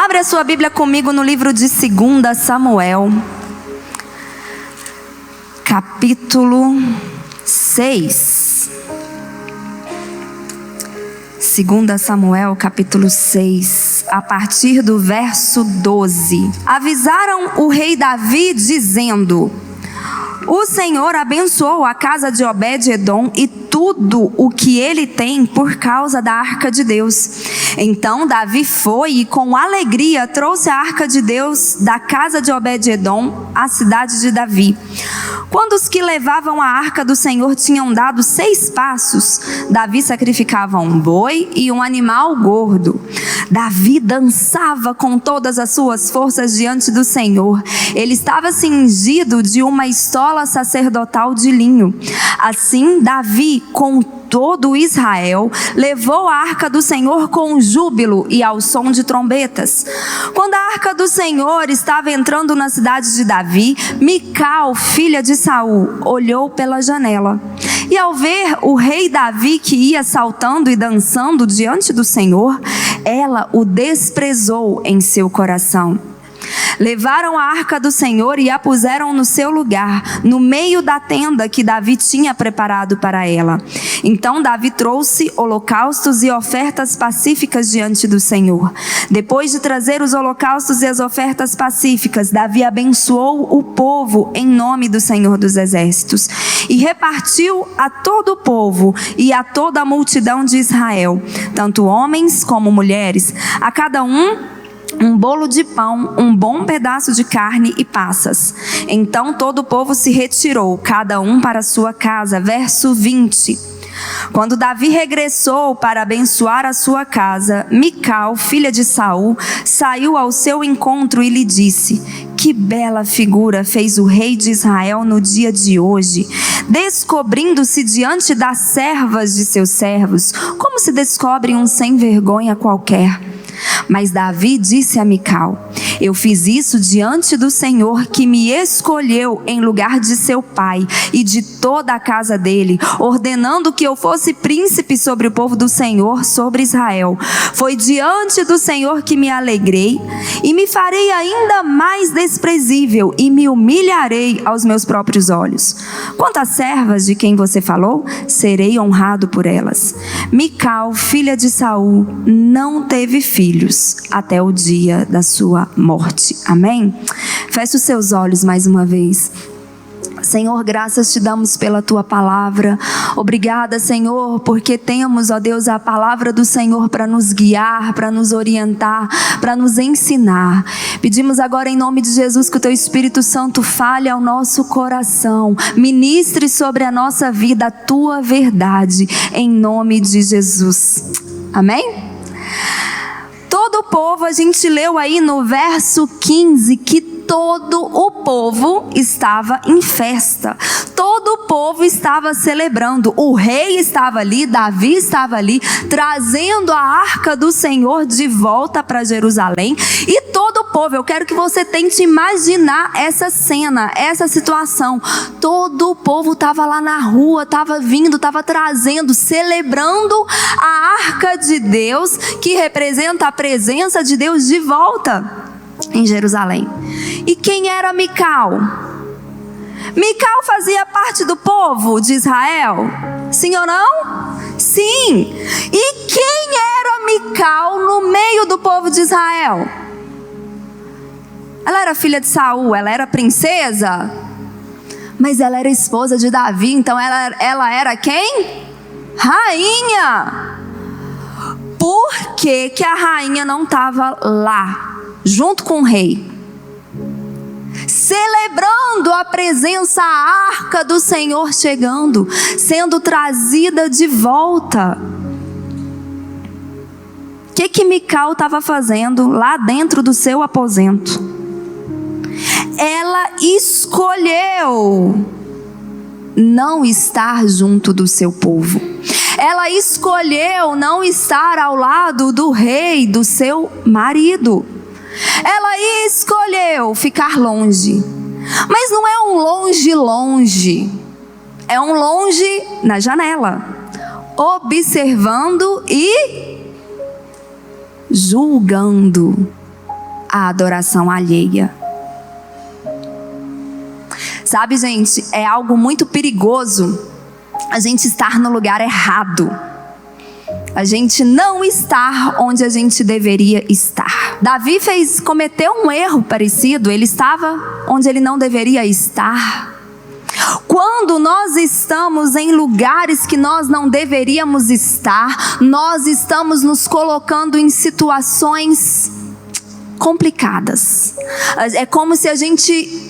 Abre a sua Bíblia comigo no livro de 2 Samuel, capítulo 6. 2 Samuel, capítulo 6, a partir do verso 12. Avisaram o rei Davi, dizendo: o Senhor abençoou a casa de Obed-edom e tudo o que ele tem por causa da arca de Deus. Então Davi foi e com alegria trouxe a arca de Deus da casa de Obed-edom à cidade de Davi. Quando os que levavam a arca do Senhor tinham dado 6 passos, Davi sacrificava um boi e um animal gordo. Davi dançava com todas as suas forças diante do Senhor. Ele estava cingido de uma estola sacerdotal de linho. Assim, Davi, com todo Israel, levou a arca do Senhor com júbilo e ao som de trombetas. Quando a arca do Senhor estava entrando na cidade de Davi, Mical, filha de Saul, olhou pela janela. E ao ver o rei Davi que ia saltando e dançando diante do Senhor, ela o desprezou em seu coração. Levaram a arca do Senhor e a puseram no seu lugar, no meio da tenda que Davi tinha preparado para ela. Então Davi trouxe holocaustos e ofertas pacíficas diante do Senhor. Depois de trazer os holocaustos e as ofertas pacíficas, Davi abençoou o povo em nome do Senhor dos Exércitos e repartiu a todo o povo e a toda a multidão de Israel, tanto homens como mulheres, a cada um bolo de pão, um bom pedaço de carne e passas. Então todo o povo se retirou, cada um para sua casa. Verso 20. Quando Davi regressou para abençoar a sua casa, Mical, filha de Saul, saiu ao seu encontro e lhe disse: que bela figura fez o rei de Israel no dia de hoje, descobrindo-se diante das servas de seus servos, como se descobre um sem vergonha qualquer. Mas Davi disse a Mical: eu fiz isso diante do Senhor que me escolheu em lugar de seu pai e de toda a casa dele, ordenando que eu fosse príncipe sobre o povo do Senhor, sobre Israel. Foi diante do Senhor que me alegrei e me farei ainda mais desprezível e me humilharei aos meus próprios olhos. Quanto às servas de quem você falou, serei honrado por elas. Mical, filha de Saul, não teve filhos até o dia da sua morte. Amém? Feche os seus olhos mais uma vez. Senhor, graças te damos pela tua palavra. Obrigada, Senhor, porque temos, ó Deus, a palavra do Senhor para nos guiar, para nos orientar, para nos ensinar. Pedimos agora em nome de Jesus que o teu Espírito Santo fale ao nosso coração, ministre sobre a nossa vida a tua verdade, em nome de Jesus. Amém? Todo o povo, a gente leu aí no verso 15 que todo o povo estava em festa. Todo o povo estava celebrando. O rei estava ali, Davi estava ali, trazendo a arca do Senhor de volta para Jerusalém. E todo o povo, eu quero que você tente imaginar essa cena, essa situação. Todo o povo estava lá na rua, estava vindo, estava trazendo, celebrando a arca de Deus, que representa a presença de Deus de volta em Jerusalém. E quem era Mical? Mical fazia parte do povo de Israel? Sim ou não? Sim. E quem era Mical no meio do povo de Israel? Ela era filha de Saul, ela era princesa, mas ela era esposa de Davi, então ela era quem? Rainha. Por que que a rainha não estava lá, junto com o rei, celebrando a presença, a arca do Senhor chegando, sendo trazida de volta? O que Mical estava fazendo lá dentro do seu aposento? Ela escolheu não estar junto do seu povo. Ela escolheu não estar ao lado do rei, do seu marido. Ela escolheu ficar longe. Mas não é um longe longe. É um longe na janela, observando e julgando. a adoração alheia. Sabe, gente, é algo muito perigoso a gente estar no lugar errado. A gente não estar onde a gente deveria estar. Davi cometeu um erro parecido. Ele estava onde ele não deveria estar. Quando nós estamos em lugares que nós não deveríamos estar, nós estamos nos colocando em situações complicadas. É como se a gente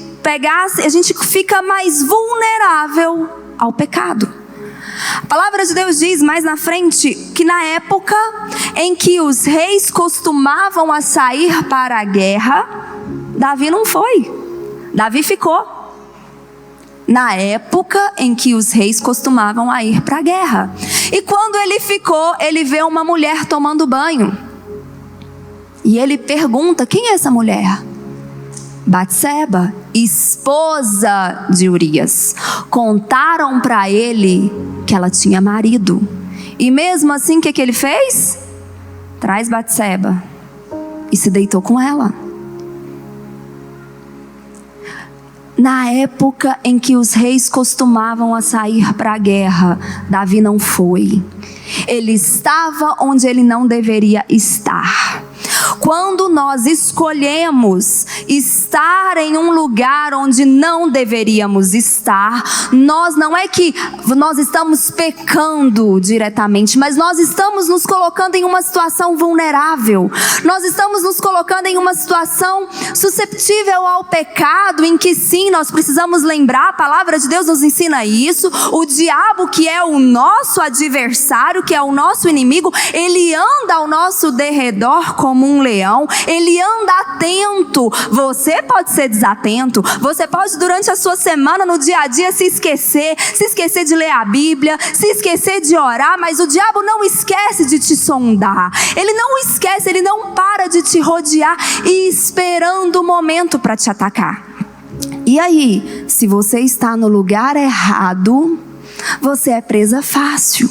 a gente fica mais vulnerável ao pecado. A palavra de Deus diz mais na frente que na época em que os reis costumavam a sair para a guerra, Davi não foi. Davi ficou. Na época em que os reis costumavam a ir para a guerra. E quando ele ficou, ele vê uma mulher tomando banho. E ele pergunta: quem é essa mulher? Batseba, esposa de Urias. Contaram para ele que ela tinha marido. E mesmo assim, o que ele fez? Traz Batseba e se deitou com ela. Na época em que os reis costumavam a sair para a guerra, Davi não foi. Ele estava onde ele não deveria estar. Quando nós escolhemos estar em um lugar onde não deveríamos estar, não é que nós estamos pecando diretamente, mas nós estamos nos colocando em uma situação vulnerável. Nós estamos nos colocando em uma situação susceptível ao pecado, em que sim, nós precisamos lembrar, a palavra de Deus nos ensina isso. O diabo, que é o nosso adversário, que é o nosso inimigo, ele anda ao nosso derredor como um leão, ele anda atento. Você pode ser desatento, você pode durante a sua semana, no dia a dia, se esquecer de ler a Bíblia, se esquecer de orar, mas o diabo não esquece de te sondar, ele não esquece, ele não para de te rodear e esperando o momento para te atacar. E aí, se você está no lugar errado, você é presa fácil.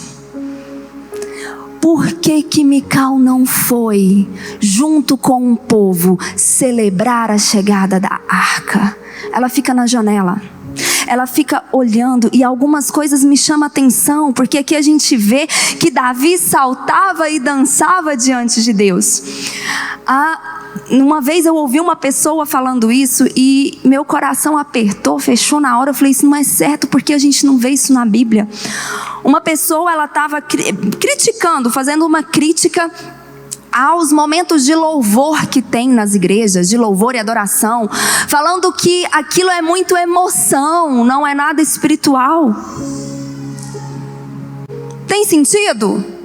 Por que Mical não foi junto com o povo celebrar a chegada da arca? Ela fica na janela, ela fica olhando, e algumas coisas me chamam a atenção, porque aqui a gente vê que Davi saltava e dançava diante de Deus. Uma vez eu ouvi uma pessoa falando isso e meu coração apertou, fechou na hora. Eu falei, isso não é certo, porque a gente não vê isso na Bíblia. Uma pessoa, ela estava criticando, fazendo uma crítica aos momentos de louvor que tem nas igrejas, de louvor e adoração, falando que aquilo é muito emoção, não é nada espiritual. Tem sentido?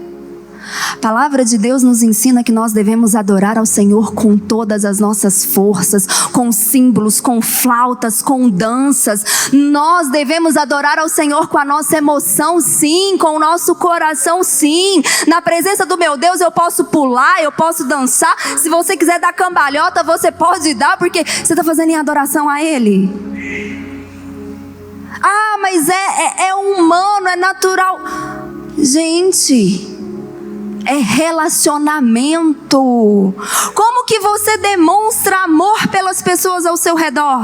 A palavra de Deus nos ensina que nós devemos adorar ao Senhor com todas as nossas forças, com símbolos, com flautas, com danças. Nós devemos adorar ao Senhor com a nossa emoção, sim, com o nosso coração, sim. Na presença do meu Deus eu posso pular, eu posso dançar. Se você quiser dar cambalhota, você pode dar, porque você está fazendo em adoração a Ele. Ah, mas é humano, é natural. Gente, é relacionamento. Como que você demonstra amor pelas pessoas ao seu redor?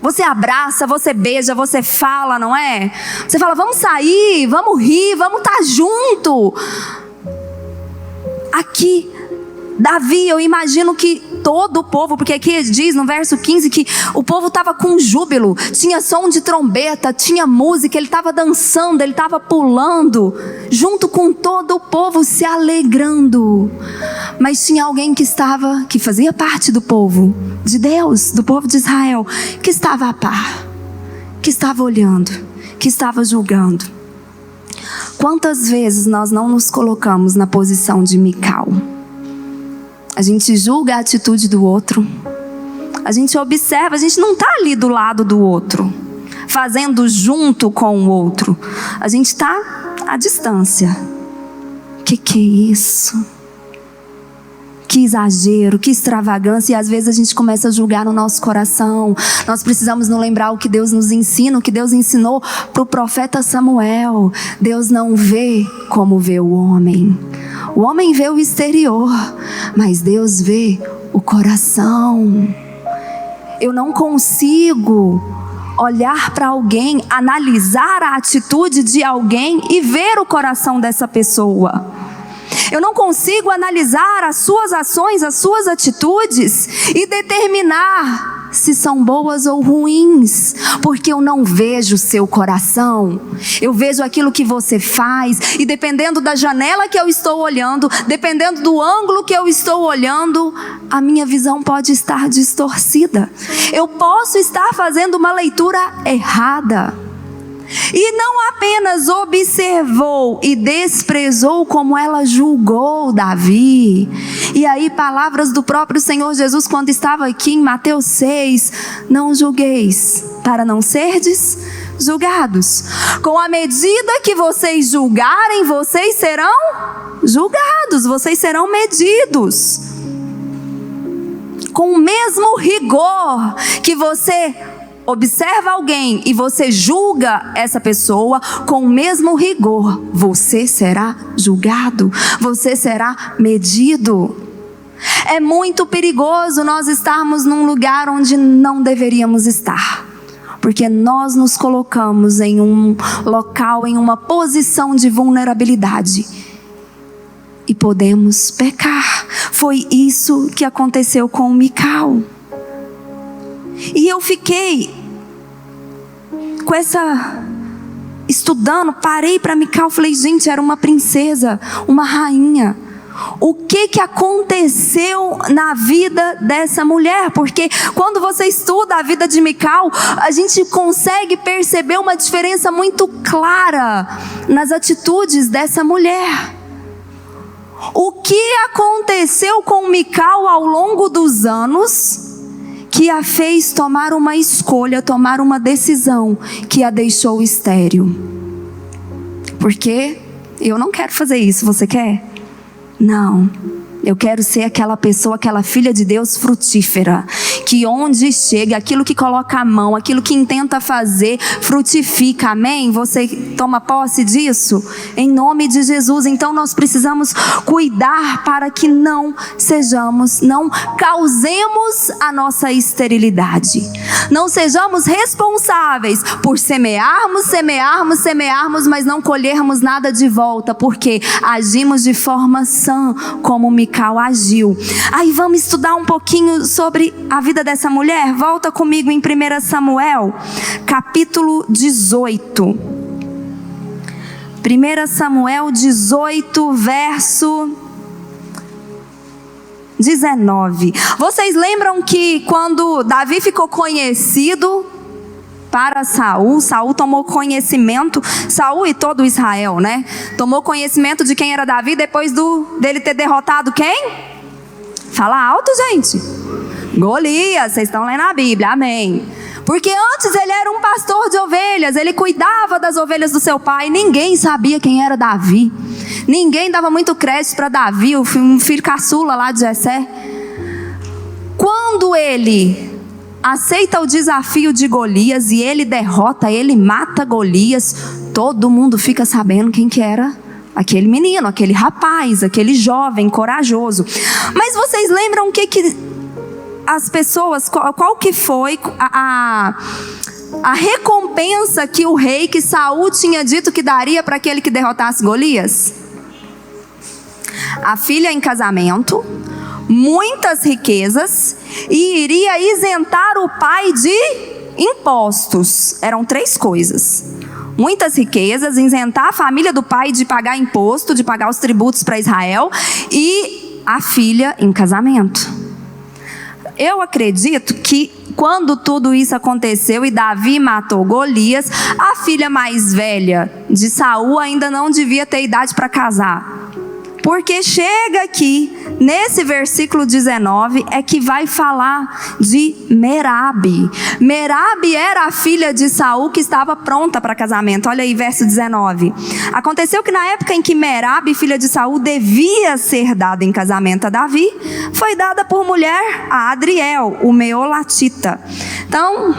Você abraça, você beija, você fala, não é? Você fala, vamos sair, vamos rir, vamos estar junto. Aqui, Davi, eu imagino que todo o povo, porque aqui diz no verso 15 que o povo estava com júbilo, tinha som de trombeta, tinha música, ele estava dançando, ele estava pulando, junto com todo o povo, se alegrando. Mas tinha alguém que fazia parte do povo de Deus, do povo de Israel, que estava a par, que estava olhando, que estava julgando. Quantas vezes nós não nos colocamos na posição de Mical? A gente julga a atitude do outro, a gente observa, a gente não está ali do lado do outro, fazendo junto com o outro, a gente está à distância. Que é isso? Que exagero, que extravagância. E às vezes a gente começa a julgar no nosso coração. Nós precisamos nos lembrar o que Deus nos ensina, o que Deus ensinou para o profeta Samuel. Deus não vê como vê o homem. O homem vê o exterior, mas Deus vê o coração. Eu não consigo olhar para alguém, analisar a atitude de alguém e ver o coração dessa pessoa. Eu não consigo analisar as suas ações, as suas atitudes e determinar se são boas ou ruins, porque eu não vejo o seu coração. Eu vejo aquilo que você faz, e dependendo da janela que eu estou olhando, dependendo do ângulo que eu estou olhando, a minha visão pode estar distorcida. Eu posso estar fazendo uma leitura errada. E não apenas observou e desprezou, como ela julgou Davi. E aí, palavras do próprio Senhor Jesus, quando estava aqui em Mateus 6: não julgueis, para não serdes julgados. Com a medida que vocês julgarem, vocês serão julgados, vocês serão medidos. Com o mesmo rigor que você observa alguém e você julga essa pessoa, com o mesmo rigor você será julgado, você será medido. É muito perigoso nós estarmos num lugar onde não deveríamos estar, porque nós nos colocamos em um local, em uma posição de vulnerabilidade e podemos pecar. Foi isso que aconteceu com Mical. E eu fiquei com estudando, parei para Mical, falei, gente, era uma princesa, uma rainha. O que aconteceu na vida dessa mulher? Porque quando você estuda a vida de Mical, a gente consegue perceber uma diferença muito clara nas atitudes dessa mulher. O que aconteceu com Mical ao longo dos anos que a fez tomar uma escolha, tomar uma decisão que a deixou estéril? Porque eu não quero fazer isso, você quer? Não, eu quero ser aquela pessoa, aquela filha de Deus frutífera, que onde chega, aquilo que coloca a mão, aquilo que intenta fazer, frutifica, amém? Você toma posse disso? Em nome de Jesus. Então nós precisamos cuidar para que não causemos a nossa esterilidade. Não sejamos responsáveis por semearmos, mas não colhermos nada de volta, porque agimos de forma sã, como Mical agiu. Aí vamos estudar um pouquinho sobre a vida dessa mulher. Volta comigo em 1 Samuel, capítulo 18. 1 Samuel 18, verso 19. Vocês lembram que quando Davi ficou conhecido para Saul tomou conhecimento, Saul e todo Israel, né? Tomou conhecimento de quem era Davi depois dele ter derrotado quem? Fala alto, gente. Golias, vocês estão lendo a Bíblia, amém. Porque antes ele era um pastor de ovelhas, ele cuidava das ovelhas do seu pai, ninguém sabia quem era Davi. Ninguém dava muito crédito para Davi, um filho caçula lá de Jessé. Quando ele aceita o desafio de Golias e ele derrota, ele mata Golias, todo mundo fica sabendo quem que era aquele menino, aquele rapaz, aquele jovem corajoso. Mas vocês lembram o que as pessoas, qual que foi a recompensa que o rei, que Saul tinha dito que daria para aquele que derrotasse Golias? A filha em casamento, muitas riquezas, e iria isentar o pai de impostos. Eram 3 coisas: muitas riquezas, isentar a família do pai de pagar imposto, de pagar os tributos para Israel, e a filha em casamento. Eu acredito que quando tudo isso aconteceu e Davi matou Golias, a filha mais velha de Saul ainda não devia ter idade para casar. Porque chega aqui, nesse versículo 19, é que vai falar de Merabe. Merabe era a filha de Saul que estava pronta para casamento. Olha aí, verso 19. Aconteceu que na época em que Merabe, filha de Saul, devia ser dada em casamento a Davi, foi dada por mulher a Adriel, o meolatita. Então,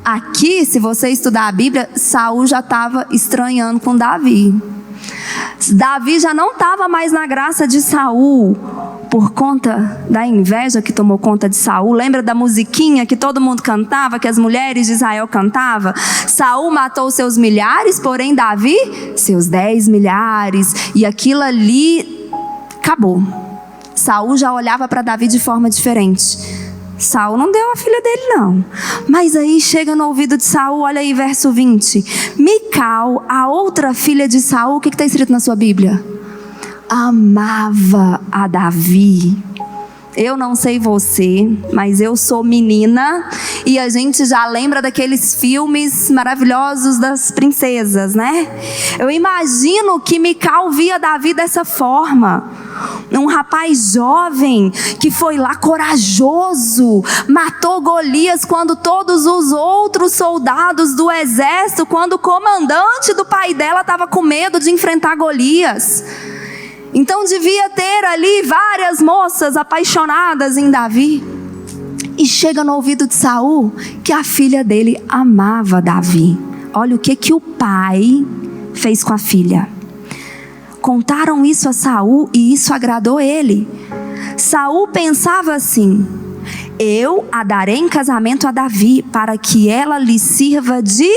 aqui, se você estudar a Bíblia, Saul já estava estranhando com Davi. Davi já não estava mais na graça de Saul, por conta da inveja que tomou conta de Saul. Lembra da musiquinha que todo mundo cantava, que as mulheres de Israel cantavam? Saul matou seus milhares, porém Davi seus 10 milhares. E aquilo ali acabou. Saul já olhava para Davi de forma diferente. Saul não deu a filha dele não. Mas aí chega no ouvido de Saul, olha aí verso 20. Mical, a outra filha de Saul, o que está escrito na sua Bíblia? Amava a Davi. Eu não sei você, mas eu sou menina e a gente já lembra daqueles filmes maravilhosos das princesas, né? Eu imagino que Mical via Davi dessa forma. Um rapaz jovem que foi lá corajoso, matou Golias quando todos os outros soldados do exército, quando o comandante do pai dela estava com medo de enfrentar Golias. Então devia ter ali várias moças apaixonadas em Davi. E chega no ouvido de Saul que a filha dele amava Davi. Olha o que o pai fez com a filha. Contaram isso a Saul e isso agradou ele. Saul pensava assim: eu a darei em casamento a Davi para que ela lhe sirva de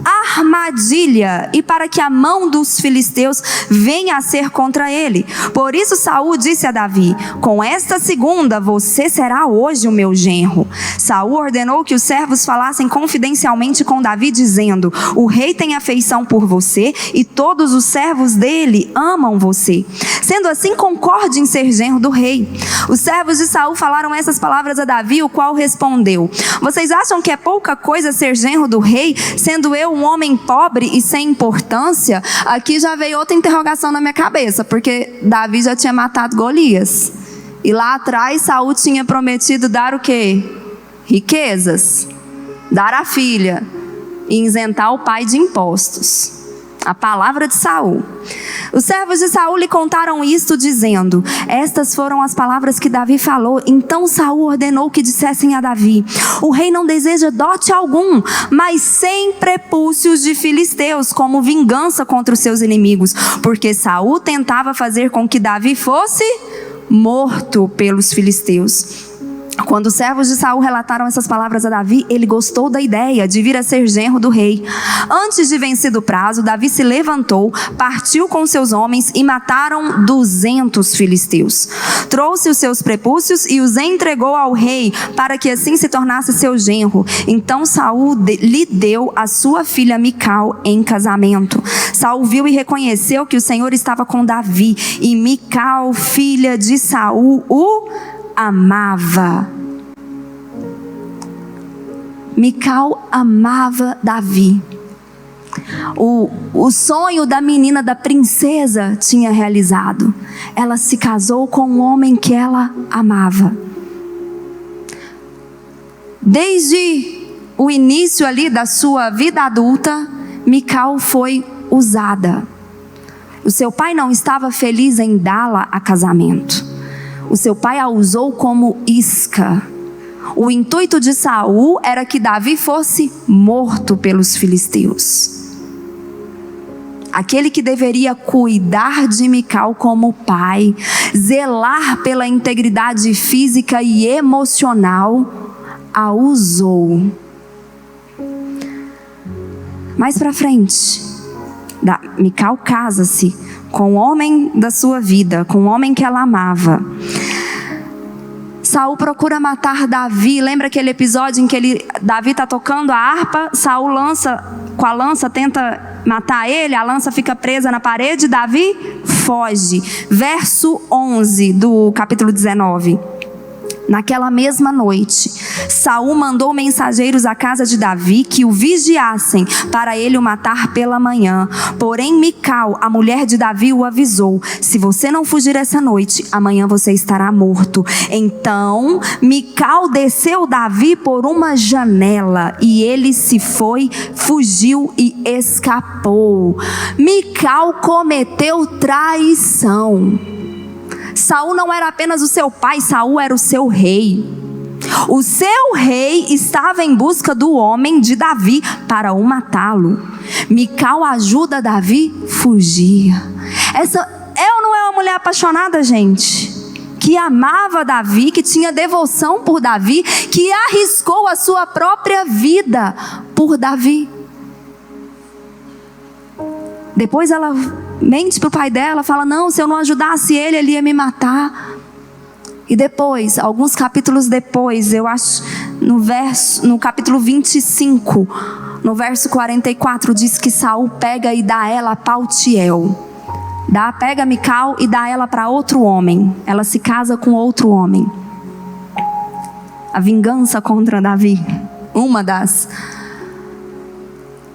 armadilha e para que a mão dos filisteus venha a ser contra ele. Por isso Saul disse a Davi: com esta segunda você será hoje o meu genro. Saul ordenou que os servos falassem confidencialmente com Davi, dizendo: o rei tem afeição por você e todos os servos dele amam você. Sendo assim, concorde em ser genro do rei. Os servos de Saul falaram essas palavras a Davi, o qual respondeu: vocês acham que é pouca coisa ser genro do rei, sendo eu um homem pobre e sem importância? Aqui já veio outra interrogação na minha cabeça, porque Davi já tinha matado Golias. E lá atrás Saul tinha prometido dar o quê? Riquezas, dar a filha e isentar o pai de impostos. A palavra de Saul. Os servos de Saul lhe contaram isto, dizendo: estas foram as palavras que Davi falou. Então Saul ordenou que dissessem a Davi: o rei não deseja dote algum, mas 100 prepúcios de filisteus, como vingança contra os seus inimigos, porque Saul tentava fazer com que Davi fosse morto pelos filisteus. Quando os servos de Saul relataram essas palavras a Davi, ele gostou da ideia de vir a ser genro do rei. Antes de vencido o prazo, Davi se levantou, partiu com seus homens e mataram 200 filisteus. Trouxe os seus prepúcios e os entregou ao rei, para que assim se tornasse seu genro. Então Saul lhe deu a sua filha Mical em casamento. Saul viu e reconheceu que o Senhor estava com Davi, e Mical, filha de Saul, o amava. Mical amava Davi. O sonho da menina, da princesa, tinha realizado. Ela se casou com um homem que ela amava. Desde o início ali da sua vida adulta, Mical foi usada. O seu pai não estava feliz em dá-la a casamento. O seu pai a usou como isca. O intuito de Saul era que Davi fosse morto pelos filisteus. Aquele que deveria cuidar de Mical como pai, zelar pela integridade física e emocional, a usou. Mais para frente, Mical casa-se com o homem da sua vida, com o homem que ela amava. Saul procura matar Davi. Lembra aquele episódio em que Davi está tocando a harpa, Saul com a lança tenta matar ele, a lança fica presa na parede, Davi foge. Verso 11 do capítulo 19. Naquela mesma noite, Saul mandou mensageiros à casa de Davi que o vigiassem para ele o matar pela manhã. Porém Mical, a mulher de Davi, o avisou: se você não fugir essa noite, amanhã você estará morto. Então Mical desceu Davi por uma janela e ele se foi, fugiu e escapou. Mical cometeu traição. Saul não era apenas o seu pai, Saul era o seu rei. O seu rei estava em busca do homem de Davi para o matá-lo. Mical ajuda Davi a fugir. Essa é ou não é uma mulher apaixonada, gente? que amava Davi, que tinha devoção por Davi, que arriscou a sua própria vida por Davi. Depois ela mente para o pai dela, fala: não, se eu não ajudasse ele ia me matar. E depois, alguns capítulos depois, eu acho, no capítulo 25, no verso 44, diz que Saul pega e dá ela a Paltiel. Pega Mical e dá ela para outro homem. Ela se casa com outro homem. A vingança contra Davi. Uma das.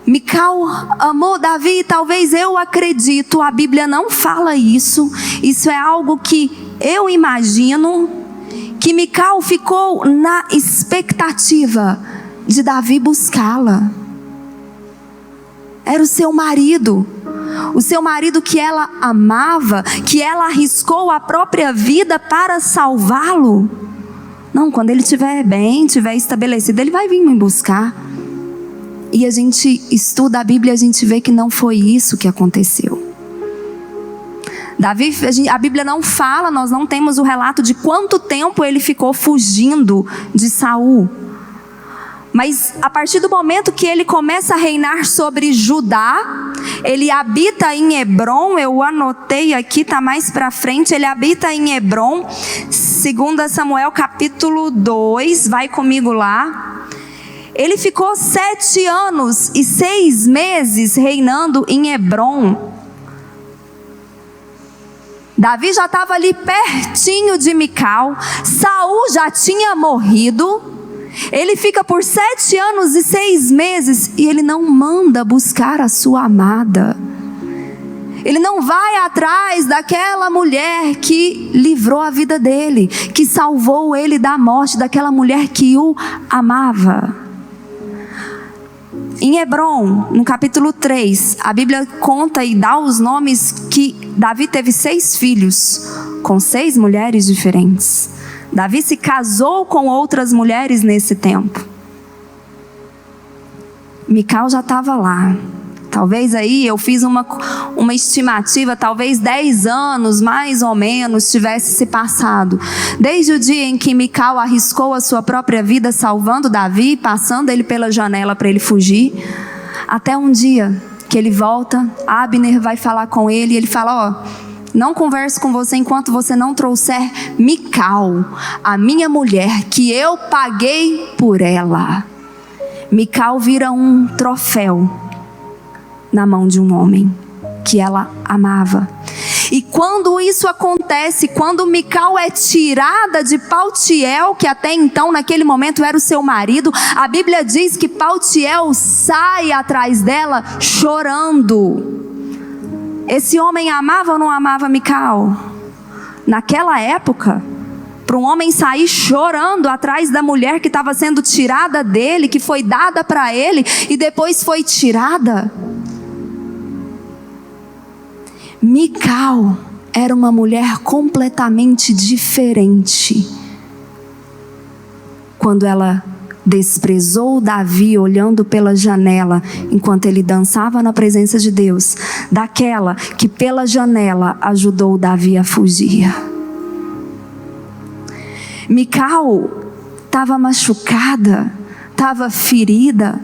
Mical amou Davi, talvez eu acredito, a Bíblia não fala isso. Isso é algo que eu imagino, que Mical ficou na expectativa de Davi buscá-la. Era o seu marido que ela amava, que ela arriscou a própria vida para salvá-lo. Não, quando ele estiver bem, estiver estabelecido, ele vai vir me buscar. E a gente estuda a Bíblia e a gente vê que não foi isso que aconteceu. Davi, a Bíblia não fala, nós não temos o relato de quanto tempo ele ficou fugindo de Saul. Mas a partir do momento que ele começa a reinar sobre Judá, ele habita em Hebrom, eu anotei aqui, está mais para frente, ele habita em Hebrom, 2 Samuel capítulo 2, vai comigo lá. Ele ficou 7 anos e 6 meses reinando em Hebrom. Davi já estava ali pertinho de Mical, Saul já tinha morrido. Ele fica por 7 anos e 6 meses e ele não manda buscar a sua amada. Ele não vai atrás daquela mulher que livrou a vida dele, que salvou ele da morte, daquela mulher que o amava. Em Hebrom, no capítulo 3, a Bíblia conta e dá os nomes que Davi teve 6 filhos, com 6 mulheres diferentes. Davi se casou com outras mulheres nesse tempo. Mical já estava lá. Talvez aí eu fiz uma estimativa, talvez 10 anos mais ou menos tivesse se passado. Desde o dia em que Mical arriscou a sua própria vida salvando Davi, passando ele pela janela para ele fugir, até um dia que ele volta, Abner vai falar com ele e ele fala: não converso com você enquanto você não trouxer Mical, a minha mulher, que eu paguei por ela. Mical vira um troféu na mão de um homem que ela amava. E quando isso acontece, quando Mical é tirada de Paltiel, que até então naquele momento era o seu marido, a Bíblia diz que Paltiel sai atrás dela chorando. Esse homem amava ou não amava Mical? Naquela época, para um homem sair chorando atrás da mulher que estava sendo tirada dele, que foi dada para ele e depois foi tirada. Mical era uma mulher completamente diferente. Quando ela desprezou Davi olhando pela janela, enquanto ele dançava na presença de Deus, daquela que pela janela ajudou Davi a fugir. Mical estava machucada, estava ferida.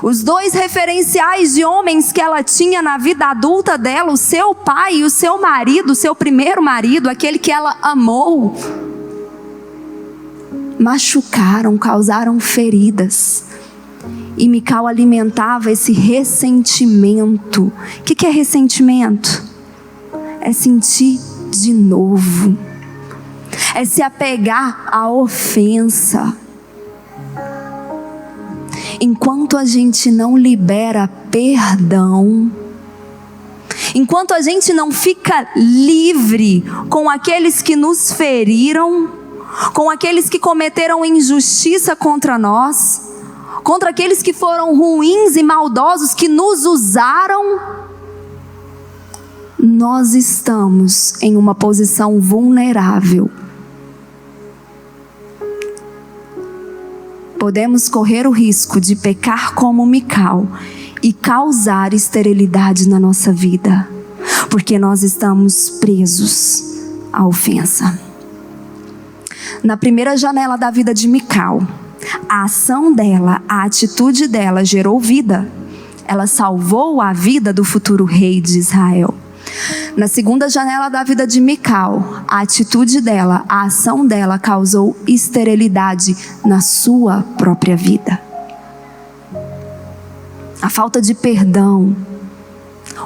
Os 2 referenciais de homens que ela tinha na vida adulta dela, o seu pai e o seu marido, o seu primeiro marido, aquele que ela amou, machucaram, causaram feridas. E Mical alimentava esse ressentimento. O que é ressentimento? É sentir de novo. É se apegar à ofensa. Enquanto a gente não libera perdão, enquanto a gente não fica livre com aqueles que nos feriram, com aqueles que cometeram injustiça contra nós, contra aqueles que foram ruins e maldosos, que nos usaram, nós estamos em uma posição vulnerável. Podemos correr o risco de pecar como Mical e causar esterilidade na nossa vida, porque nós estamos presos à ofensa. Na primeira janela da vida de Mical, a ação dela, a atitude dela gerou vida. Ela salvou a vida do futuro rei de Israel. Na segunda janela da vida de Mical, a atitude dela, a ação dela causou esterilidade na sua própria vida. A falta de perdão,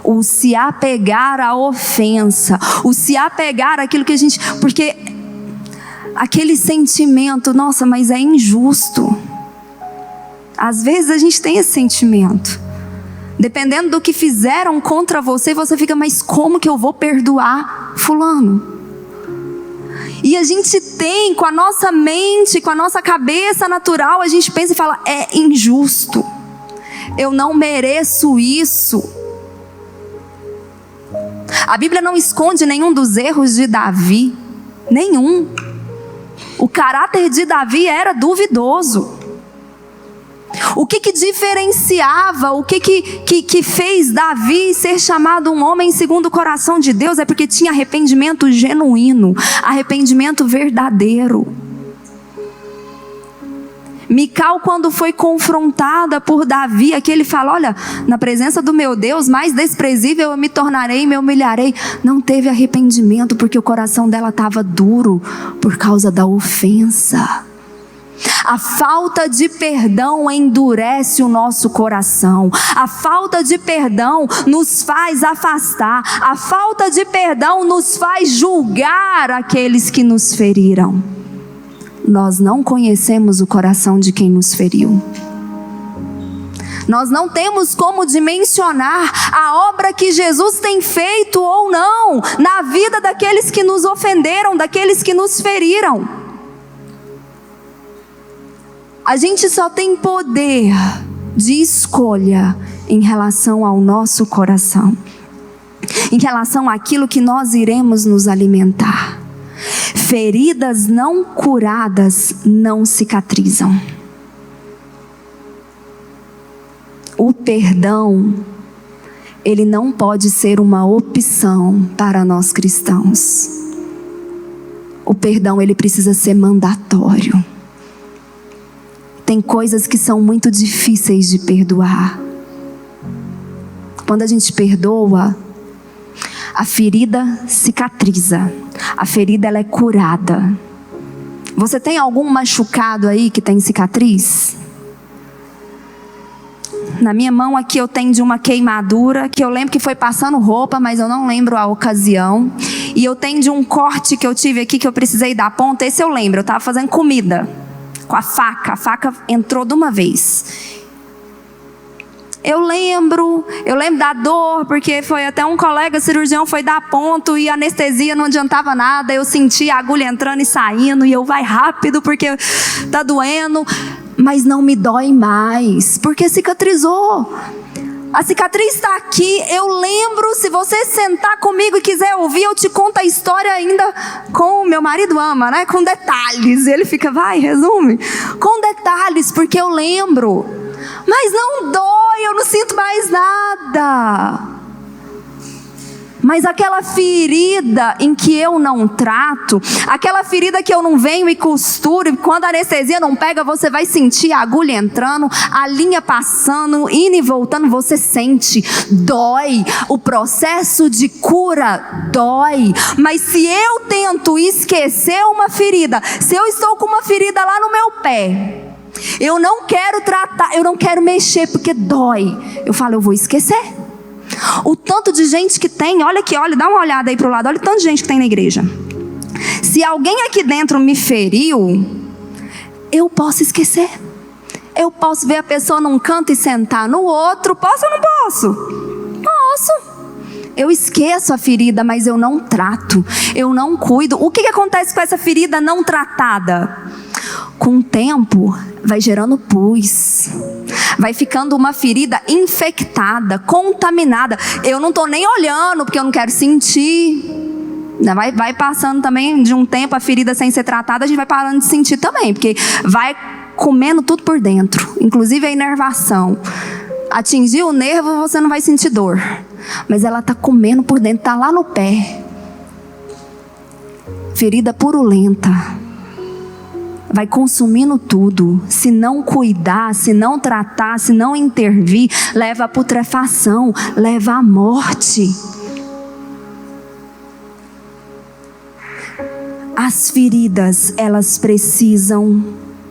o se apegar à ofensa, o se apegar àquilo que a gente... Porque aquele sentimento, nossa, mas é injusto. Às vezes a gente tem esse sentimento. Dependendo do que fizeram contra você, você fica, mas como que eu vou perdoar fulano? E a gente tem, com a nossa mente, com a nossa cabeça natural, a gente pensa e fala, é injusto. Eu não mereço isso. A Bíblia não esconde nenhum dos erros de Davi. Nenhum. O caráter de Davi era duvidoso. O que diferenciava, o que fez Davi ser chamado um homem segundo o coração de Deus, é porque tinha arrependimento genuíno, arrependimento verdadeiro. Mical, quando foi confrontada por Davi, aqui ele fala, olha, na presença do meu Deus, mais desprezível eu me tornarei e me humilharei. Não teve arrependimento, porque o coração dela estava duro, por causa da ofensa. A falta de perdão endurece o nosso coração. A falta de perdão nos faz afastar. A falta de perdão nos faz julgar aqueles que nos feriram. Nós não conhecemos o coração de quem nos feriu. Nós não temos como dimensionar a obra que Jesus tem feito ou não na vida daqueles que nos ofenderam, daqueles que nos feriram. A gente só tem poder de escolha em relação ao nosso coração, em relação àquilo que nós iremos nos alimentar. Feridas não curadas não cicatrizam. O perdão, ele não pode ser uma opção para nós cristãos. O perdão, ele precisa ser mandatório. Tem coisas que são muito difíceis de perdoar. Quando a gente perdoa, a ferida cicatriza. A ferida, ela é curada. Você tem algum machucado aí que tem cicatriz? Na minha mão aqui eu tenho de uma queimadura, que eu lembro que foi passando roupa, mas eu não lembro a ocasião. E eu tenho de um corte que eu tive aqui, que eu precisei dar ponta. Esse eu lembro, eu estava fazendo comida com a faca entrou de uma vez. Eu lembro da dor, porque foi até um colega cirurgião foi dar ponto e anestesia não adiantava nada. Eu senti a agulha entrando e saindo e eu vai rápido porque tá doendo, mas não me dói mais, porque cicatrizou. A cicatriz está aqui. Eu lembro, se você sentar comigo e quiser ouvir, eu te conto a história ainda com... Meu marido ama, né? Com detalhes. Ele fica, vai, resume. Com detalhes, porque eu lembro. Mas não dói, eu não sinto mais nada. Mas aquela ferida em que eu não trato, aquela ferida que eu não venho e costuro, e quando a anestesia não pega, você vai sentir a agulha entrando, a linha passando, indo e voltando, você sente, dói. O processo de cura dói. Mas se eu tento esquecer uma ferida, se eu estou com uma ferida lá no meu pé, eu não quero tratar, eu não quero mexer porque dói. Eu falo, eu vou esquecer. O tanto de gente que tem, olha aqui, olha, dá uma olhada aí para o lado, olha o tanto de gente que tem na igreja. Se alguém aqui dentro me feriu, eu posso esquecer. Eu posso ver a pessoa num canto e sentar no outro. Posso ou não posso? Posso. Eu esqueço a ferida, mas eu não trato, eu não cuido. O que acontece com essa ferida não tratada? Com o tempo, vai gerando pus, vai ficando uma ferida infectada, contaminada. Eu não estou nem olhando, porque eu não quero sentir. Vai passando também de um tempo a ferida sem ser tratada, a gente vai parando de sentir também, porque vai comendo tudo por dentro, inclusive a inervação. Atingir o nervo, você não vai sentir dor, mas ela está comendo por dentro, está lá no pé. Ferida purulenta. vai consumindo tudo. Se não cuidar, se não tratar, se não intervir, leva à putrefação, leva à morte. As feridas, elas precisam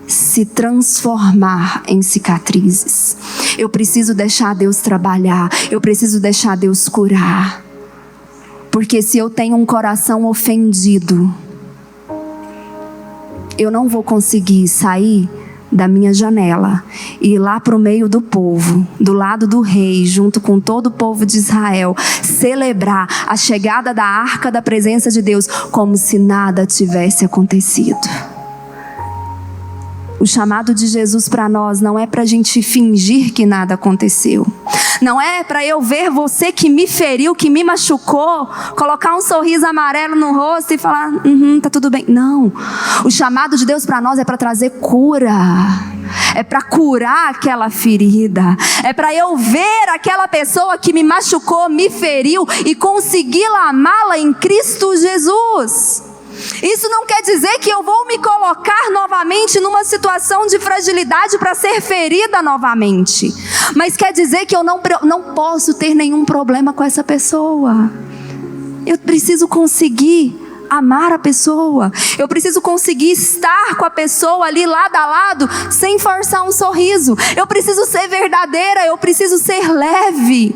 se transformar em cicatrizes. Eu preciso deixar Deus trabalhar, eu preciso deixar Deus curar. Porque se eu tenho um coração ofendido, eu não vou conseguir sair da minha janela e ir lá para o meio do povo, do lado do rei, junto com todo o povo de Israel, celebrar a chegada da arca da presença de Deus como se nada tivesse acontecido. O chamado de Jesus para nós não é para a gente fingir que nada aconteceu. Não é para eu ver você que me feriu, que me machucou, colocar um sorriso amarelo no rosto e falar, tá tudo bem. Não. O chamado de Deus para nós é para trazer cura. É para curar aquela ferida. É para eu ver aquela pessoa que me machucou, me feriu e conseguir amá-la em Cristo Jesus. Isso não quer dizer que eu vou me colocar novamente numa situação de fragilidade para ser ferida novamente. Mas quer dizer que eu não posso ter nenhum problema com essa pessoa. Eu preciso conseguir amar a pessoa. Eu preciso conseguir estar com a pessoa ali lado a lado, sem forçar um sorriso. Eu preciso ser verdadeira, eu preciso ser leve.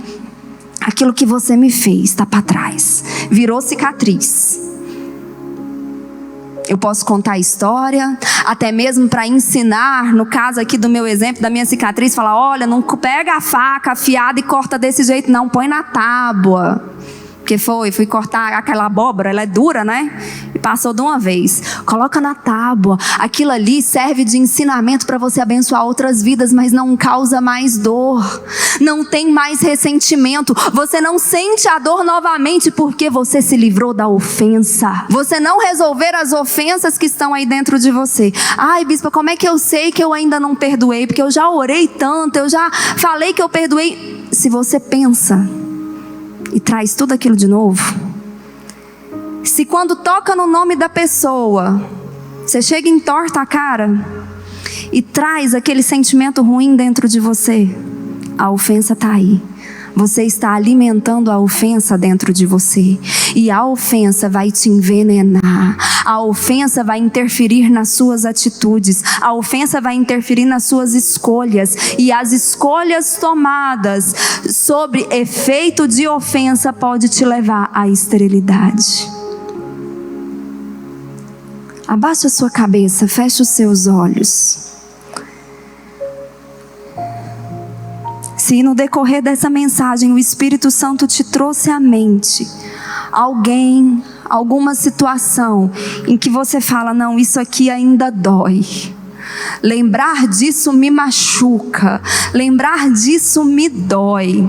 Aquilo que você me fez está para trás. Virou cicatriz. Eu posso contar a história, até mesmo para ensinar, no caso aqui do meu exemplo, da minha cicatriz, falar, olha, não pega a faca afiada e corta desse jeito não, põe na tábua. Porque fui cortar aquela abóbora, ela é dura, né? E passou de uma vez. Coloca na tábua. Aquilo ali serve de ensinamento para você abençoar outras vidas, mas não causa mais dor. Não tem mais ressentimento. Você não sente a dor novamente porque você se livrou da ofensa. Você não resolver as ofensas que estão aí dentro de você. Ai, bispa, como é que eu sei que eu ainda não perdoei? Porque eu já orei tanto, eu já falei que eu perdoei. Se você pensa e traz tudo aquilo de novo, se quando toca no nome da pessoa, você chega e entorta a cara e traz aquele sentimento ruim dentro de você, a ofensa está aí. Você está alimentando a ofensa dentro de você. E a ofensa vai te envenenar. A ofensa vai interferir nas suas atitudes. A ofensa vai interferir nas suas escolhas. E as escolhas tomadas sobre efeito de ofensa pode te levar à esterilidade. Abaixe a sua cabeça, feche os seus olhos. Se no decorrer dessa mensagem o Espírito Santo te trouxe à mente alguém, alguma situação em que você fala, não, isso aqui ainda dói. Lembrar disso me machuca. Lembrar disso me dói.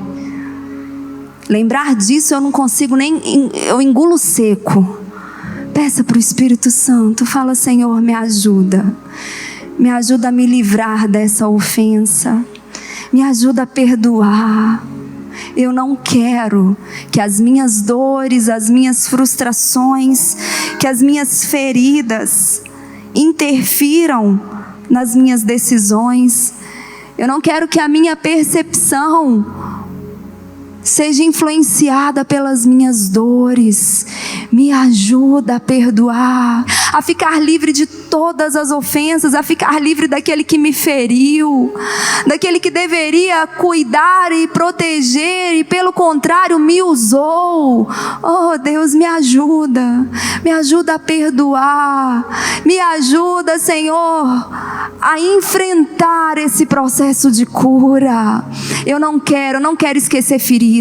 Lembrar disso eu não consigo nem, eu engulo seco. Peça para o Espírito Santo, fala, Senhor, me ajuda. Me ajuda a me livrar dessa ofensa. Me ajuda a perdoar. Eu não quero que as minhas dores, as minhas frustrações, que as minhas feridas interfiram nas minhas decisões. Eu não quero que a minha percepção seja influenciada pelas minhas dores. Me ajuda a perdoar, a ficar livre de todas as ofensas, a ficar livre daquele que me feriu, daquele que deveria cuidar e proteger e pelo contrário me usou. Oh Deus, me ajuda a perdoar, me ajuda, Senhor, a enfrentar esse processo de cura. Eu não quero esquecer ferida.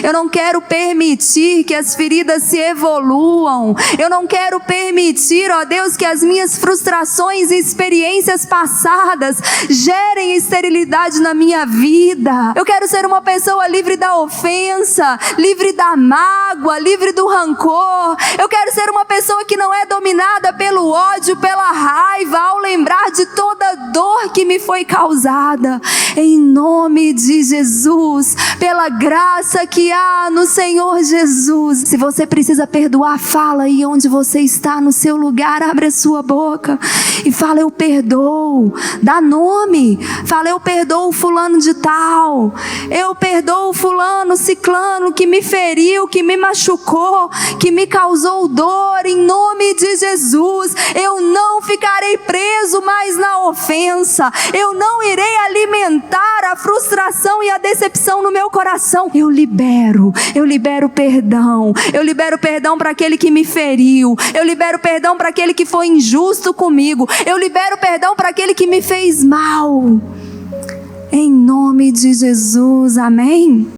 Eu não quero permitir que as feridas se evoluam. Eu não quero permitir, ó Deus, que as minhas frustrações e experiências passadas gerem esterilidade na minha vida. Eu quero ser uma pessoa livre da ofensa, livre da mágoa, livre do rancor. Eu quero ser uma pessoa que não é dominada pelo ódio, pela raiva, ao lembrar de todas toda dor que me foi causada. Em nome de Jesus, pela graça que há no Senhor Jesus. Se você precisa perdoar, fala aí onde você está, no seu lugar, abre a sua boca e fala: eu perdoo. Dá nome, fala: eu perdoo fulano de tal, eu perdoo fulano, ciclano, que me feriu, que me machucou, que me causou dor. Em nome de Jesus, eu não ficarei preso mais na ofensa, eu não irei alimentar a frustração e a decepção no meu coração. Eu libero perdão, eu libero perdão para aquele que me feriu, eu libero perdão para aquele que foi injusto comigo, eu libero perdão para aquele que me fez mal. Em nome de Jesus, amém?